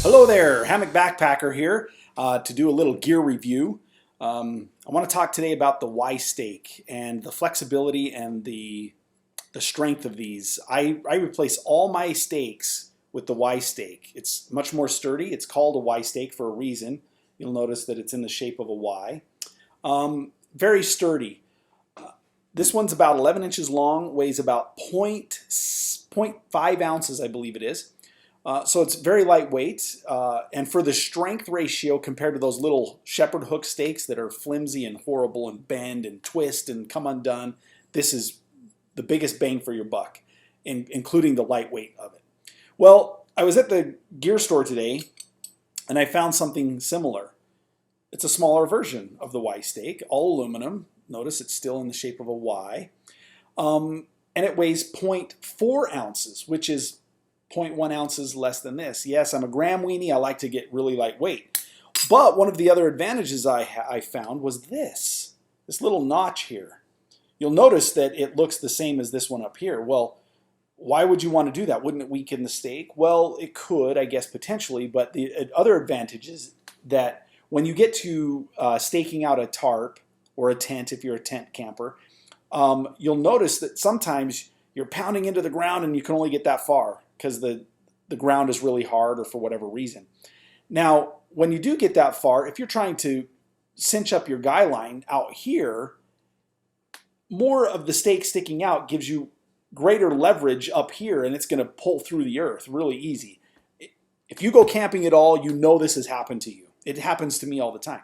Hello there, Hammock Backpacker here to do a little gear review. I want to talk today about the Y-Stake and the flexibility and the strength of these. I replace all my stakes with the Y-Stake. It's much more sturdy. It's called a Y-Stake for a reason. You'll notice that it's in the shape of a Y. Very sturdy. This one's about 11 inches long, weighs about 0.5 ounces, I believe it is. So it's very lightweight, and for the strength ratio compared to those little shepherd hook stakes that are flimsy and horrible and bend and twist and come undone, this is the biggest bang for your buck, including the lightweight of it. Well, I was at the gear store today and I found something similar. It's a smaller version of the Y-Stake, all aluminum. Notice it's still in the shape of a Y. And it weighs 0.4 ounces, which is 0.1 ounces less than this. Yes, I'm a gram weenie. I like to get really lightweight. But one of the other advantages I found was this little notch here. You'll notice that it looks the same as this one up here. Well, why would you want to do that? Wouldn't it weaken the stake? Well, it could, I guess, potentially. But the other advantage is that when you get to staking out a tarp or a tent, if you're a tent camper, you'll notice that sometimes you're pounding into the ground and you can only get that far because the ground is really hard or for whatever reason. Now, when you do get that far, if you're trying to cinch up your guy line out here, more of the stake sticking out gives you greater leverage up here, and it's going to pull through the earth really easy. If you go camping at all, you know this has happened to you. It happens to me all the time.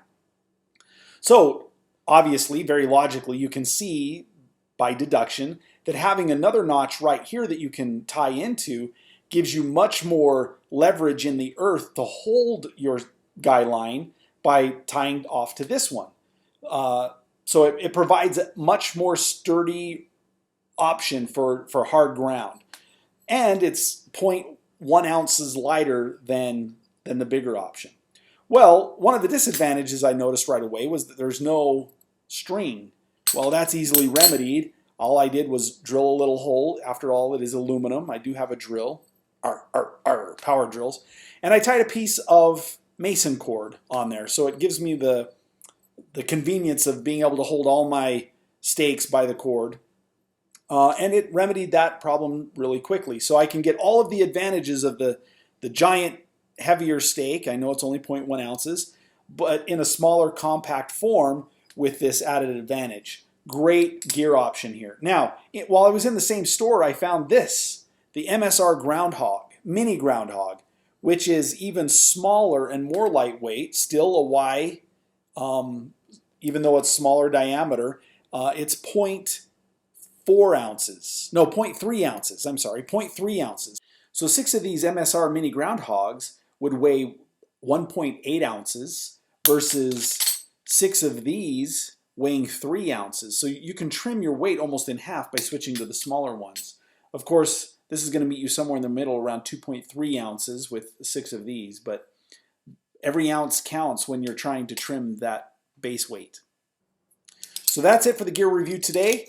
So, obviously, very logically, you can see by deduction that having another notch right here that you can tie into gives you much more leverage in the earth to hold your guy line by tying off to this one. So it provides a much more sturdy option for hard ground. And it's 0.1 ounces lighter than the bigger option. Well, one of the disadvantages I noticed right away was that there's no string. Well, that's easily remedied. All I did was drill a little hole. After all, it is aluminum. I do have a drill, power drills. And I tied a piece of mason cord on there. So it gives me the convenience of being able to hold all my stakes by the cord. And it remedied that problem really quickly. So I can get all of the advantages of the giant, heavier stake. I know it's only 0.1 ounces, but in a smaller, compact form with this added advantage. Great gear option here. Now, while I was in the same store, I found this, the MSR Groundhog, Mini Groundhog, which is even smaller and more lightweight, still a Y, even though it's smaller diameter. It's 0.4 ounces, no, 0.3 ounces, I'm sorry, 0.3 ounces. So 6 of these MSR Mini Groundhogs would weigh 1.8 ounces versus 6 of these weighing 3 ounces. So you can trim your weight almost in half by switching to the smaller ones. Of course, this is going to meet you somewhere in the middle around 2.3 ounces with 6 of these, but every ounce counts when you're trying to trim that base weight. So that's it for the gear review today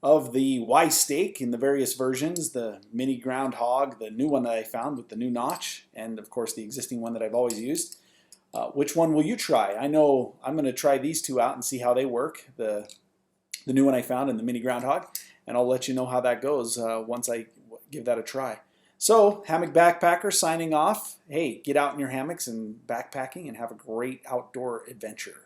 of the Y-Stake in the various versions, the Mini Groundhog, the new one that I found with the new notch, and of course the existing one that I've always used. Which one will you try? I know I'm going to try these two out and see how they work, the new one I found and the Mini Groundhog, and I'll let you know how that goes once I give that a try. So, Hammock Backpacker signing off. Hey, get out in your hammocks and backpacking and have a great outdoor adventure.